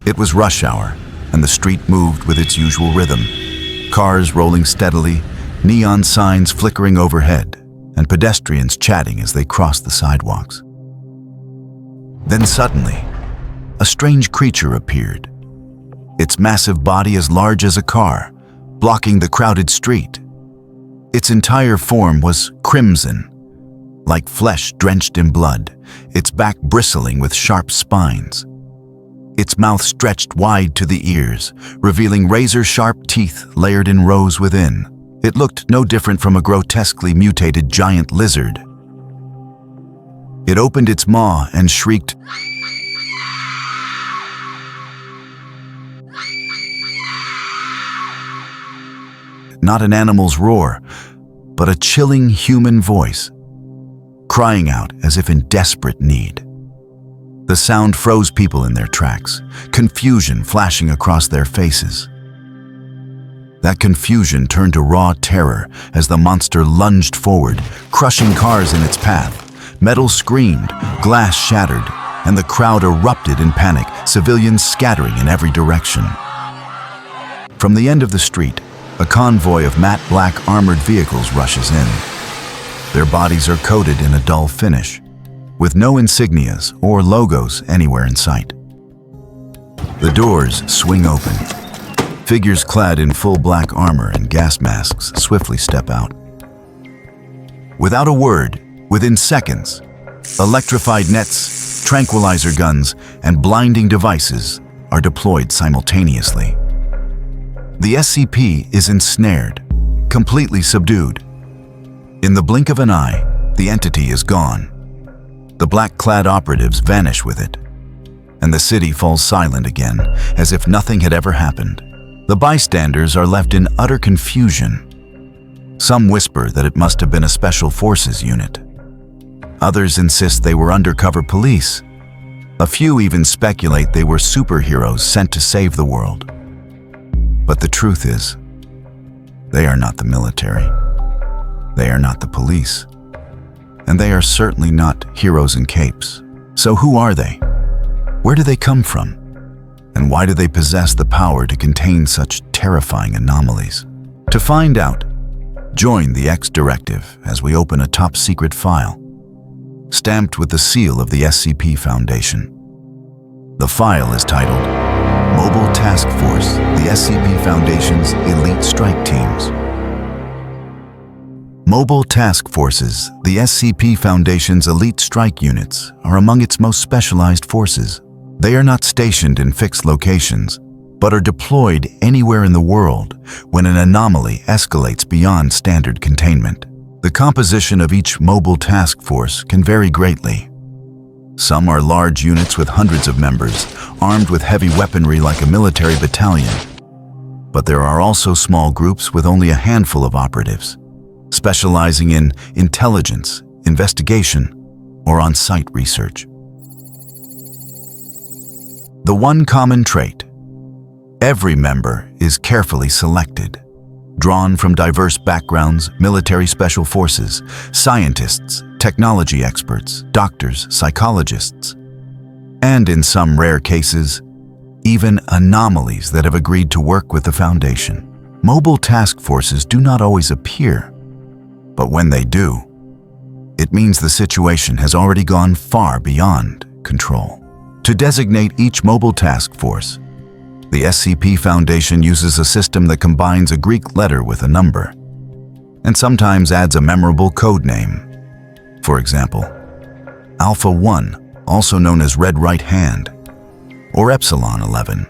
It was rush hour, and the street moved with its usual rhythm. Cars rolling steadily, neon signs flickering overhead, and pedestrians chatting as they crossed the sidewalks. Then suddenly, a strange creature appeared. Its massive body as large as a car, blocking the crowded street. Its entire form was crimson, like flesh drenched in blood, its back bristling with sharp spines. Its mouth stretched wide to the ears, revealing razor-sharp teeth layered in rows within. It looked no different from a grotesquely mutated giant lizard. It opened its maw and shrieked, not an animal's roar, but a chilling human voice, crying out as if in desperate need. The sound froze people in their tracks, confusion flashing across their faces. That confusion turned to raw terror as the monster lunged forward, crushing cars in its path. Metal screamed, glass shattered, and the crowd erupted in panic, civilians scattering in every direction. From the end of the street, a convoy of matte black armored vehicles rushes in. Their bodies are coated in a dull finish, with no insignias or logos anywhere in sight. The doors swing open. Figures clad in full black armor and gas masks swiftly step out. Without a word, within seconds, electrified nets, tranquilizer guns, and blinding devices are deployed simultaneously. The SCP is ensnared, completely subdued. In the blink of an eye, the entity is gone. The black-clad operatives vanish with it, and the city falls silent again, as if nothing had ever happened. The bystanders are left in utter confusion. Some whisper that it must have been a special forces unit. Others insist they were undercover police. A few even speculate they were superheroes sent to save the world. But the truth is, they are not the military. They are not the police. And they are certainly not heroes in capes. So who are they? Where do they come from? And why do they possess the power to contain such terrifying anomalies? To find out, join the X Directive as we open a top-secret file, stamped with the seal of the SCP Foundation. The file is titled Mobile Task Force, the SCP Foundation's Elite Strike Teams. Mobile Task Forces, the SCP Foundation's elite strike units, are among its most specialized forces. They are not stationed in fixed locations, but are deployed anywhere in the world when an anomaly escalates beyond standard containment. The composition of each mobile task force can vary greatly. Some are large units with hundreds of members, armed with heavy weaponry like a military battalion. But there are also small groups with only a handful of operatives, specializing in intelligence, investigation, or on-site research. The one common trait: every member is carefully selected, drawn from diverse backgrounds, military special forces, scientists, technology experts, doctors, psychologists, and in some rare cases, even anomalies that have agreed to work with the Foundation. Mobile task forces do not always appear, but when they do, it means the situation has already gone far beyond control. To designate each mobile task force, the SCP Foundation uses a system that combines a Greek letter with a number, and sometimes adds a memorable code name. For example, Alpha 1, also known as Red Right Hand, or Epsilon 11,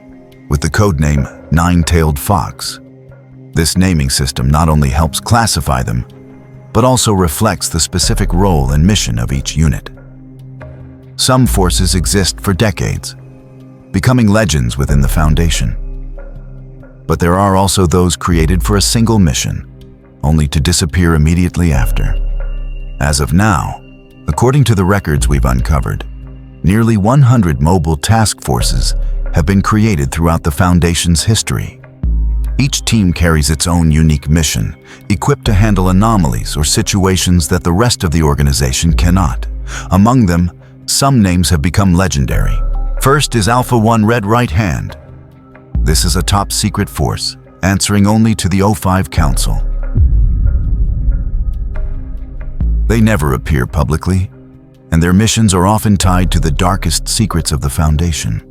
with the codename Nine-Tailed Fox. This naming system not only helps classify them, but also reflects the specific role and mission of each unit. Some forces exist for decades, becoming legends within the Foundation. But there are also those created for a single mission, only to disappear immediately after. As of now, according to the records we've uncovered, nearly 100 mobile task forces have been created throughout the Foundation's history. Each team carries its own unique mission, equipped to handle anomalies or situations that the rest of the organization cannot. Among them, some names have become legendary. First is Alpha 1 Red Right Hand. This is a top-secret force, answering only to the O5 Council. They never appear publicly, and their missions are often tied to the darkest secrets of the Foundation.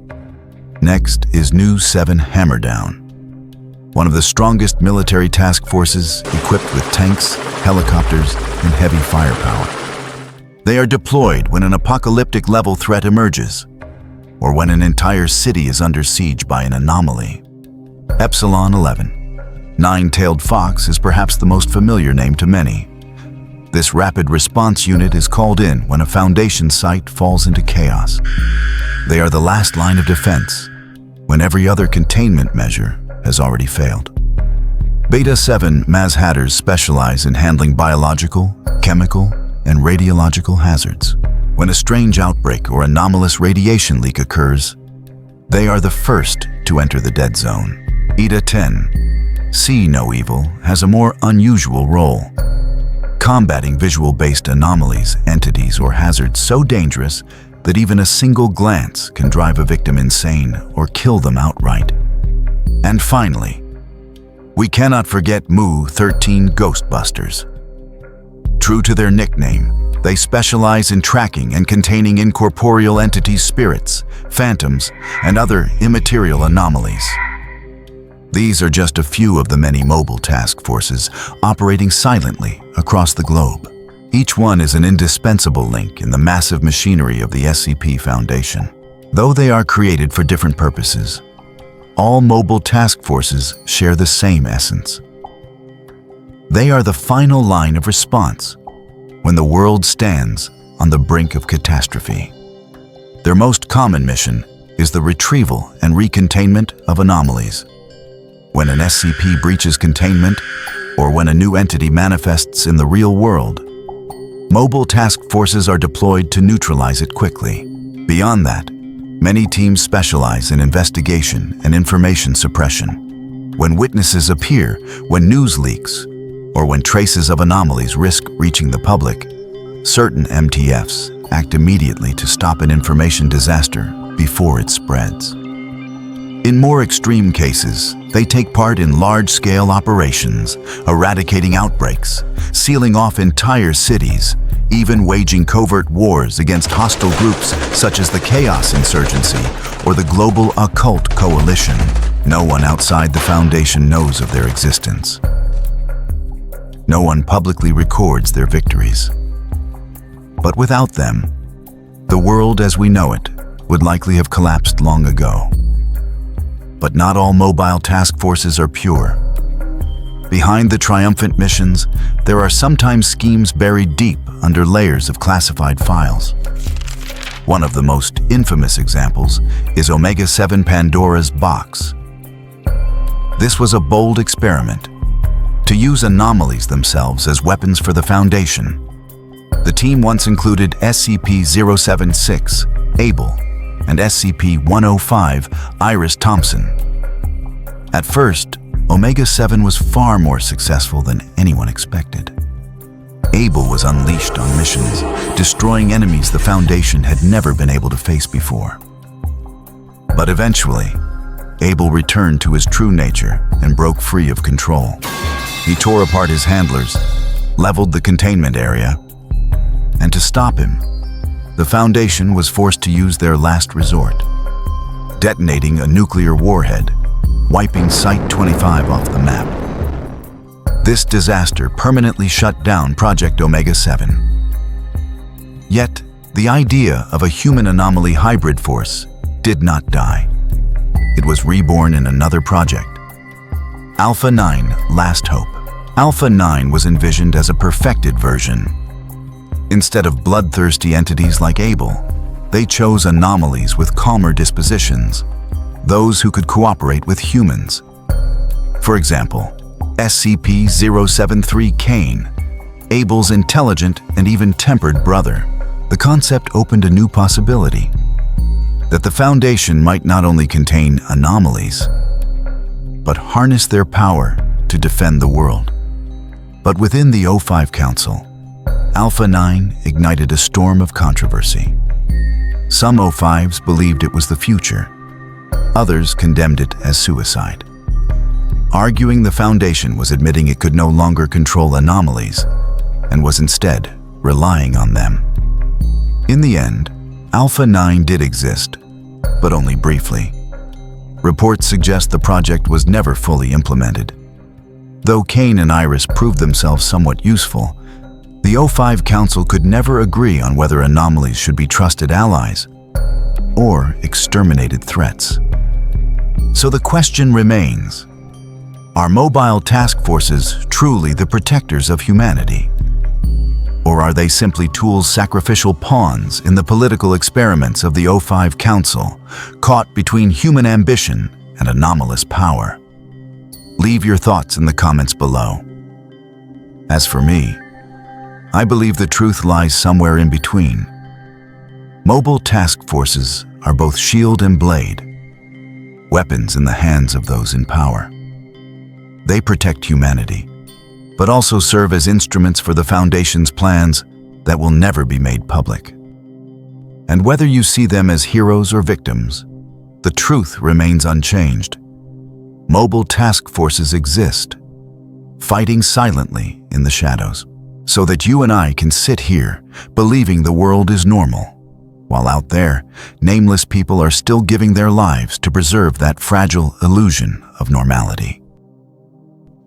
Next is Nu 7 Hammerdown, one of the strongest military task forces equipped with tanks, helicopters, and heavy firepower. They are deployed when an apocalyptic level threat emerges, or when an entire city is under siege by an anomaly. Epsilon 11, Nine-Tailed Fox, is perhaps the most familiar name to many. This rapid response unit is called in when a Foundation site falls into chaos. They are the last line of defense, when every other containment measure has already failed. Beta 7 Maz Hatters specialize in handling biological, chemical, and radiological hazards. When a strange outbreak or anomalous radiation leak occurs, they are the first to enter the dead zone. Eta 10, See No Evil, has a more unusual role, combating visual-based anomalies, entities, or hazards so dangerous that even a single glance can drive a victim insane or kill them outright. And finally, we cannot forget Mu 13 Ghostbusters. True to their nickname, they specialize in tracking and containing incorporeal entities, spirits, phantoms, and other immaterial anomalies. These are just a few of the many mobile task forces operating silently across the globe. Each one is an indispensable link in the massive machinery of the SCP Foundation. Though they are created for different purposes, all mobile task forces share the same essence. They are the final line of response when the world stands on the brink of catastrophe. Their most common mission is the retrieval and recontainment of anomalies. When an SCP breaches containment, or when a new entity manifests in the real world, mobile task forces are deployed to neutralize it quickly. Beyond that, many teams specialize in investigation and information suppression. When witnesses appear, when news leaks, or when traces of anomalies risk reaching the public, certain MTFs act immediately to stop an information disaster before it spreads. In more extreme cases, they take part in large-scale operations, eradicating outbreaks, sealing off entire cities, even waging covert wars against hostile groups such as the Chaos Insurgency or the Global Occult Coalition. No one outside the Foundation knows of their existence. No one publicly records their victories. But without them, the world as we know it would likely have collapsed long ago. But not all mobile task forces are pure. Behind the triumphant missions, there are sometimes schemes buried deep under layers of classified files. One of the most infamous examples is Omega-7 Pandora's Box. This was a bold experiment to use anomalies themselves as weapons for the Foundation. The team once included SCP-076, Abel, and SCP-105, Iris Thompson. At first, Omega-7 was far more successful than anyone expected. Abel was unleashed on missions, destroying enemies the Foundation had never been able to face before. But eventually, Abel returned to his true nature and broke free of control. He tore apart his handlers, leveled the containment area, and to stop him, the Foundation was forced to use their last resort, detonating a nuclear warhead, wiping Site-25 off the map. This disaster permanently shut down Project Omega-7. Yet, the idea of a human anomaly hybrid force did not die. It was reborn in another project, Alpha 9 Last Hope. Alpha 9 was envisioned as a perfected version. Instead of bloodthirsty entities like Abel, they chose anomalies with calmer dispositions, those who could cooperate with humans. For example, SCP-073 Cain, Abel's intelligent and even tempered brother. The concept opened a new possibility, that the Foundation might not only contain anomalies, but harness their power to defend the world. But within the O5 Council, Alpha 9 ignited a storm of controversy. Some O5s believed it was the future. Others condemned it as suicide. Arguing the Foundation was admitting it could no longer control anomalies and was instead relying on them. In the end, Alpha 9 did exist, but only briefly. Reports suggest the project was never fully implemented. Though Kane and Iris proved themselves somewhat useful, the O5 Council could never agree on whether anomalies should be trusted allies or exterminated threats. So the question remains, are mobile task forces truly the protectors of humanity? Or are they simply tools, sacrificial pawns in the political experiments of the O5 Council, caught between human ambition and anomalous power? Leave your thoughts in the comments below. As for me, I believe the truth lies somewhere in between. Mobile task forces are both shield and blade, weapons in the hands of those in power. They protect humanity, but also serve as instruments for the Foundation's plans that will never be made public. And whether you see them as heroes or victims, the truth remains unchanged. Mobile task forces exist, fighting silently in the shadows, so that you and I can sit here believing the world is normal, while out there, nameless people are still giving their lives to preserve that fragile illusion of normality.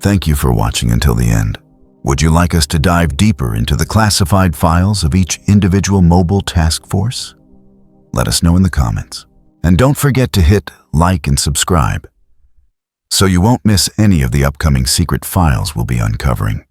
Thank you for watching until the end. Would you like us to dive deeper into the classified files of each individual mobile task force? Let us know in the comments. And don't forget to hit like and subscribe, so you won't miss any of the upcoming secret files we'll be uncovering.